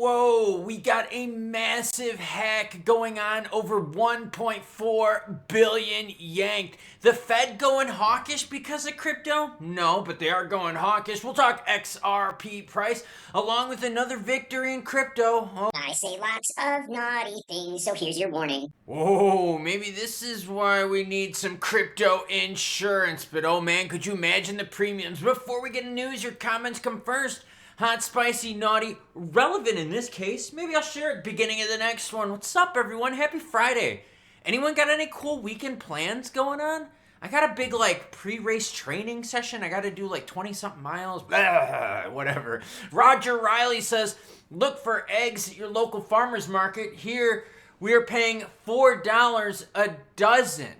Whoa, we got a massive hack going on, over 1.4 billion yanked. The Fed going hawkish because of crypto? No, but they are going hawkish. We'll talk XRP price along with another victory in crypto. Oh. I say lots of naughty things, so here's your warning. Oh, maybe this is why we need some crypto insurance. But oh man, could you imagine the premiums? Before we get into news, your comments come first. Hot, spicy, naughty, relevant in this case. Maybe I'll share it beginning of the next one. What's up, everyone? Happy Friday. Anyone got any cool weekend plans going on? I got a big, pre-race training session. I got to do, 20-something miles. Blah, whatever. Roger Riley says, look for eggs at your local farmer's market. Here, we are paying $4 a dozen.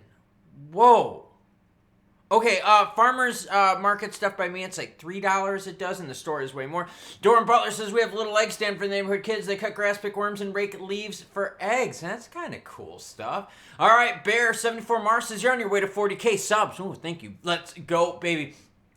Whoa. Okay, farmers market stuff by me, it's like $3 a dozen. The store is way more. Doran Butler says we have a little egg stand for the neighborhood kids. They cut grass, pick worms, and rake leaves for eggs. That's kind of cool stuff. All right, Bear74 Mars says you're on your way to 40K subs. Oh, thank you. Let's go, baby.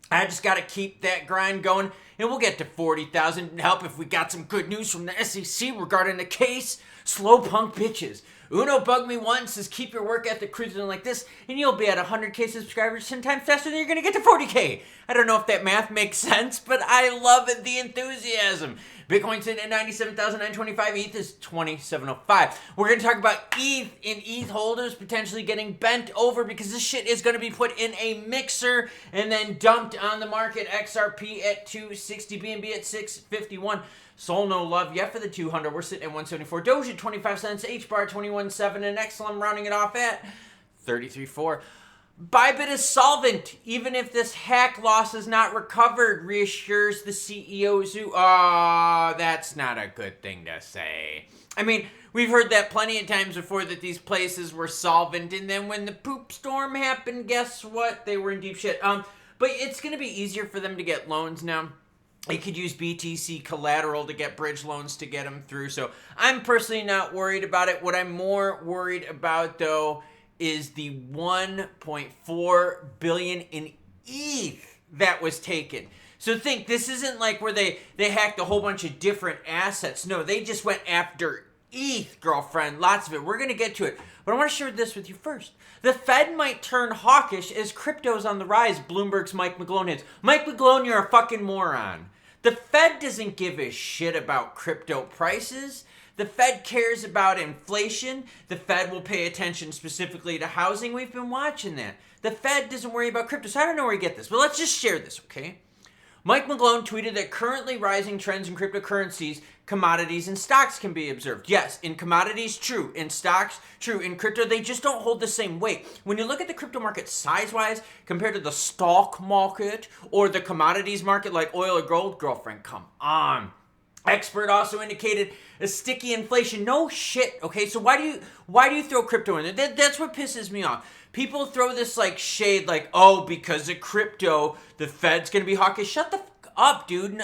I just got to keep that grind going, and we'll get to 40,000. Help if we got some good news from the SEC regarding the case. Slow punk bitches. Uno bugged me once, says keep your work ethic cruising like this, and you'll be at 100K subscribers 10 times faster than you're going to get to 40K. I don't know if that math makes sense, but I love it, the enthusiasm. Bitcoin's sitting at 97,925, ETH is 2705. We're going to talk about ETH and ETH holders potentially getting bent over because this shit is going to be put in a mixer and then dumped on the market. XRP at 260, BNB at 651. Sol no love yet for the 200. We're sitting at 174. Doge at 25 cents. HBAR 21.7. And XLM rounding it off at 33.4. Bybit is solvent, even if this hack loss is not recovered, reassures the CEO Zhu. Oh, that's not a good thing to say. I mean, we've heard that plenty of times before that these places were solvent, and then when the poop storm happened, guess what? They were in deep shit. But it's going to be easier for them to get loans now. They could use BTC collateral to get bridge loans to get them through. So I'm personally not worried about it. What I'm more worried about, though, is the 1.4 billion in ETH that was taken. So think, this isn't like where they hacked a whole bunch of different assets. No, they just went after ETH, girlfriend. Lots of it. We're going to get to it. But I want to share this with you first. The Fed might turn hawkish as crypto's on the rise, Bloomberg's Mike McGlone hits. Mike McGlone, you're a fucking moron. The Fed doesn't give a shit about crypto prices. The Fed cares about inflation. The Fed will pay attention specifically to housing. We've been watching that. The Fed doesn't worry about crypto. So I don't know where you get this, but let's just share this, okay? Mike McGlone tweeted that currently rising trends in cryptocurrencies, commodities, and stocks can be observed. Yes, in commodities, true. In stocks, true. In crypto, they just don't hold the same weight. When you look at the crypto market size-wise compared to the stock market or the commodities market like oil or gold, girlfriend, come on. Expert also indicated a sticky inflation. No shit, okay? So why do you throw crypto in there? That's what pisses me off. People throw this shade oh, because of crypto, the Fed's going to be hawkish. Shut the fuck up, dude.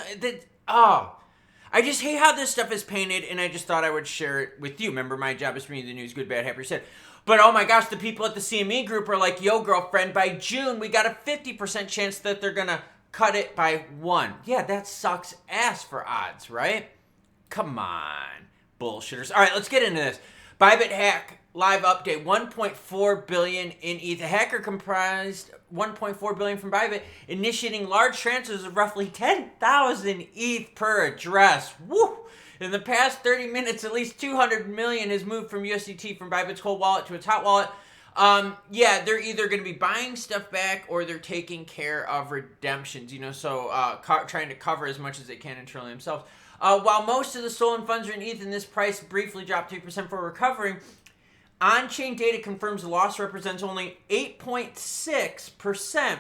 I just hate how this stuff is painted, and I just thought I would share it with you. Remember, my job is to bring you the news, good, bad, happy, or sad. But oh my gosh, the people at the CME group are like, yo, girlfriend, by June, we got a 50% chance that they're going to cut it by 1. Yeah, that sucks ass for odds, right? Come on, bullshitters. All right, let's get into this. Bybit hack, live update, 1.4 billion in ETH. The hacker comprised 1.4 billion from Bybit, initiating large transfers of roughly 10,000 ETH per address. Woo! In the past 30 minutes, at least 200 million has moved from USDT from Bybit's cold wallet to its hot wallet. Yeah, they're either going to be buying stuff back or they're taking care of redemptions, trying to cover as much as they can internally themselves. While most of the stolen funds are in ETH and this price briefly dropped 3% for recovering, on-chain data confirms the loss represents only 8.6%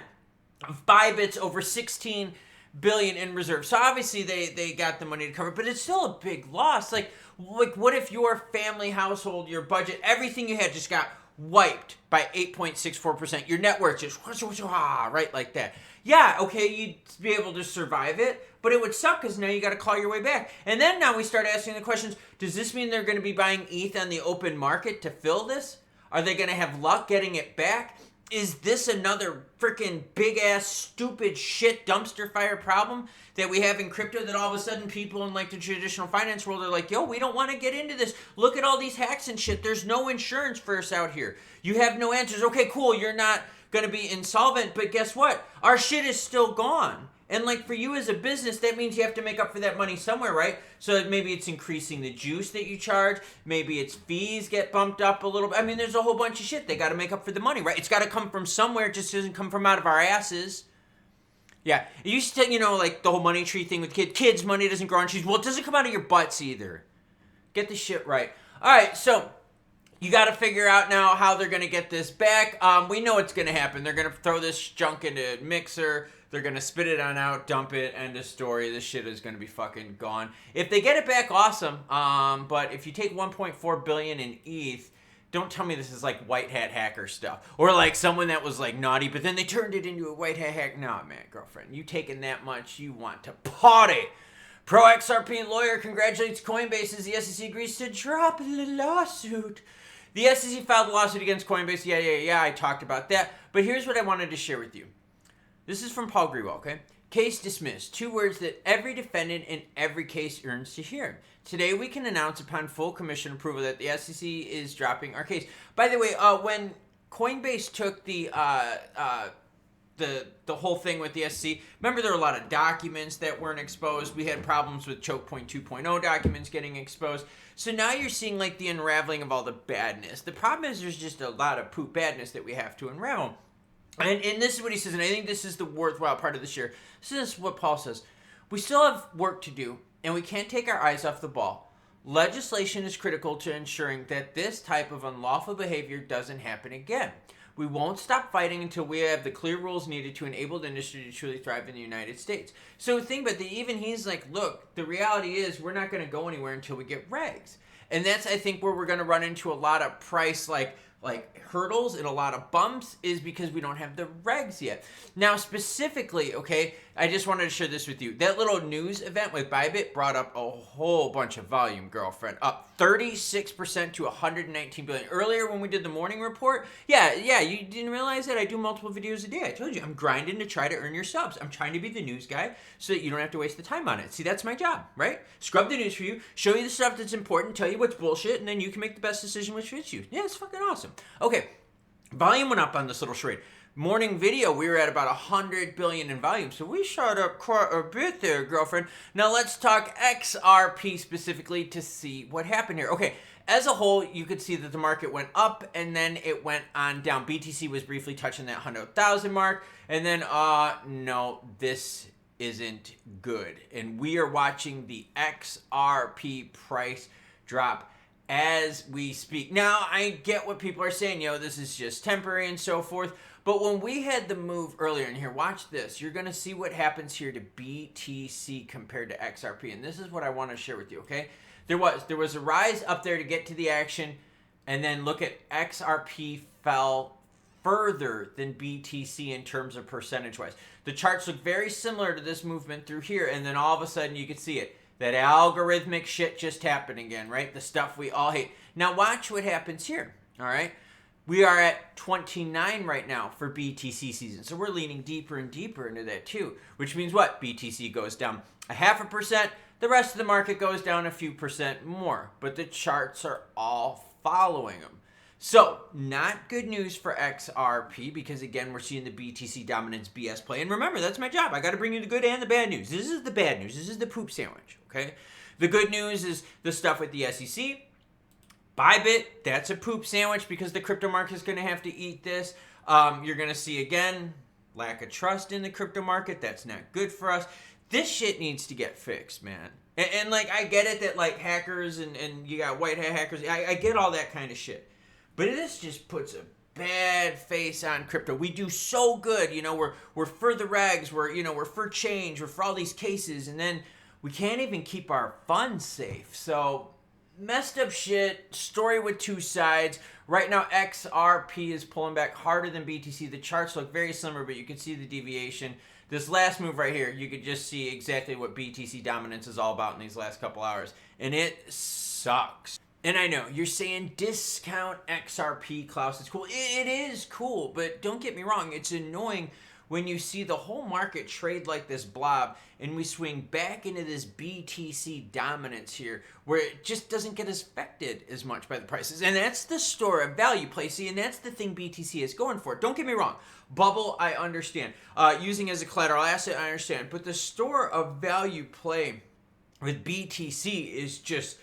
of Bybit's over 16 billion in reserves. So obviously they got the money to cover, but it's still a big loss. Like what if your family household, your budget, everything you had just got wiped by 8.64%. Your net worth just right like that. Yeah, okay, you'd be able to survive it, but it would suck because now you got to claw your way back. And then now we start asking the questions, does this mean they're going to be buying ETH on the open market to fill this? Are they going to have luck getting it back? Is this another freaking big ass stupid shit dumpster fire problem that we have in crypto that all of a sudden people in like the traditional finance world are like, yo, we don't want to get into this. Look at all these hacks and shit. There's no insurance for us out here. You have no answers. Okay, cool. You're not going to be insolvent, but guess what? Our shit is still gone. And like for you as a business, that means you have to make up for that money somewhere, right? So maybe it's increasing the juice that you charge. Maybe it's fees get bumped up a little bit. I mean, there's a whole bunch of shit. They got to make up for the money, right? It's got to come from somewhere. It just doesn't come from out of our asses. Yeah. It used to, like the whole money tree thing with kids, money doesn't grow on trees. Well, it doesn't come out of your butts either. Get the shit right. All right, so you got to figure out now how they're going to get this back. We know it's going to happen. They're going to throw this junk into a mixer. They're going to spit it on out, dump it, end of story. This shit is going to be fucking gone. If they get it back, awesome. But if you take 1.4 billion in ETH, don't tell me this is like white hat hacker stuff. Or like someone that was like naughty, but then they turned it into a white hat hack. Nah, man, girlfriend. You taking that much, you want to party. Pro XRP lawyer congratulates Coinbase as the SEC agrees to drop the lawsuit. The SEC filed a lawsuit against Coinbase. Yeah, I talked about that. But here's what I wanted to share with you. This is from Paul Grewal, okay? Case dismissed. 2 words that every defendant in every case yearns to hear. Today we can announce upon full commission approval that the SEC is dropping our case. By the way, when Coinbase took the whole thing with the SEC, remember there were a lot of documents that weren't exposed. We had problems with Choke Point 2.0 documents getting exposed. So now you're seeing like the unraveling of all the badness. The problem is there's just a lot of poop badness that we have to unravel. And this is what he says, and I think this is the worthwhile part of this year. This is what Paul says. We still have work to do, and we can't take our eyes off the ball. Legislation is critical to ensuring that this type of unlawful behavior doesn't happen again. We won't stop fighting until we have the clear rules needed to enable the industry to truly thrive in the United States. So think about that. Even he's like, look, the reality is we're not going to go anywhere until we get regs. And that's, I think, where we're going to run into a lot of price, like hurdles and a lot of bumps is because we don't have the regs yet. Now, specifically, okay, I just wanted to share this with you. That little news event with Bybit brought up a whole bunch of volume, girlfriend. Up 36% to 119 billion. Earlier when we did the morning report, yeah, you didn't realize that I do multiple videos a day. I told you, I'm grinding to try to earn your subs. I'm trying to be the news guy so that you don't have to waste the time on it. See, that's my job, right? Scrub the news for you, show you the stuff that's important, tell you what's bullshit, and then you can make the best decision which fits you. Yeah, it's fucking awesome. Okay, volume went up on this little charade. Morning video, we were at about 100 billion in volume, so we shot up quite a bit there, girlfriend. Now let's talk XRP specifically to see what happened here. Okay, as a whole, you could see that the market went up and then it went on down. BTC was briefly touching that 100,000 mark, and then, no, this isn't good. And we are watching the XRP price drop as we speak. Now, I get what people are saying, this is just temporary and so forth. But when we had the move earlier in here, watch this. You're going to see what happens here to BTC compared to XRP. And this is what I want to share with you, okay? There was a rise up there to get to the action. And then look at XRP fell further than BTC in terms of percentage-wise. The charts look very similar to this movement through here. And then all of a sudden you can see it. That algorithmic shit just happened again, right? The stuff we all hate. Now watch what happens here, all right? We are at 29 right now for BTC season. So we're leaning deeper and deeper into that too. Which means what? BTC goes down 0.5%. The rest of the market goes down a few percent more. But the charts are all following them. So, not good news for XRP because, again, we're seeing the BTC dominance BS play. And remember, that's my job. I got to bring you the good and the bad news. This is the bad news. This is the poop sandwich, okay? The good news is the stuff with the SEC. Bybit, that's a poop sandwich because the crypto market is going to have to eat this. You're going to see, again, lack of trust in the crypto market. That's not good for us. This shit needs to get fixed, man. And like, I get it that, like, hackers and you got white hat hackers. I get all that kind of shit. But this just puts a bad face on crypto. We do so good, we're for the regs, we're for change, we're for all these cases, and then we can't even keep our funds safe. So, messed up shit, story with two sides. Right now, XRP is pulling back harder than BTC. The charts look very similar, but you can see the deviation. This last move right here, you could just see exactly what BTC dominance is all about in these last couple hours. And it sucks. And I know you're saying discount XRP, Klaus. It's cool. It is cool, but don't get me wrong. It's annoying when you see the whole market trade like this blob and we swing back into this BTC dominance here where it just doesn't get affected as much by the prices. And that's the store of value play. See, and that's the thing BTC is going for. Don't get me wrong. Bubble, I understand. Using as a collateral asset, I understand. But the store of value play with BTC is just...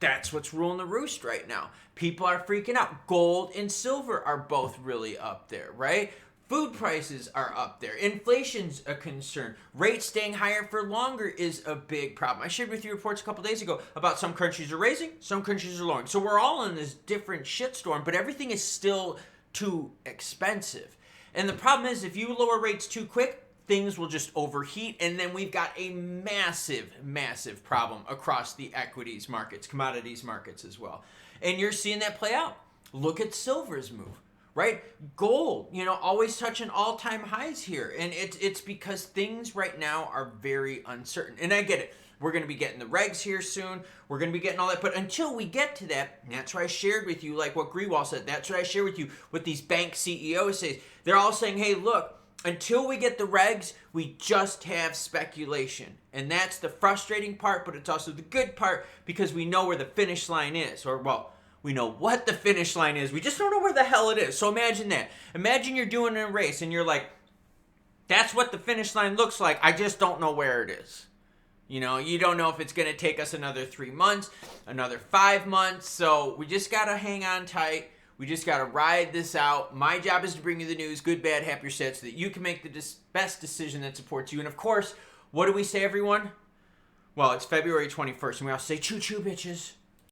that's what's ruling the roost right now. People are freaking out. Gold and silver are both really up there, right? Food prices are up there. Inflation's a concern. Rates staying higher for longer is a big problem. I shared with you reports a couple days ago about some countries are raising, some countries are lowering. So we're all in this different shitstorm, but everything is still too expensive. And the problem is if you lower rates too quick, things will just overheat, and then we've got a massive, massive problem across the equities markets, commodities markets as well. And you're seeing that play out. Look at silver's move, right? Gold, always touching all-time highs here. And it's because things right now are very uncertain. And I get it. We're going to be getting the regs here soon. We're going to be getting all that. But until we get to that, that's what I shared with you, like what Grewal said. That's what I shared with you, what these bank CEOs say. They're all saying, hey, look, until we get the regs, we just have speculation. And that's the frustrating part, but it's also the good part because we know where the finish line is. Or, well, we know what the finish line is. We just don't know where the hell it is. So imagine that. Imagine you're doing a race and you're like, that's what the finish line looks like. I just don't know where it is. You don't know if it's going to take us another 3 months, another 5 months. So we just got to hang on tight. We just got to ride this out. My job is to bring you the news, good, bad, happy, or sad, so that you can make the best decision that supports you. And of course, what do we say, everyone? Well, it's February 21st, and we all say, choo-choo, bitches.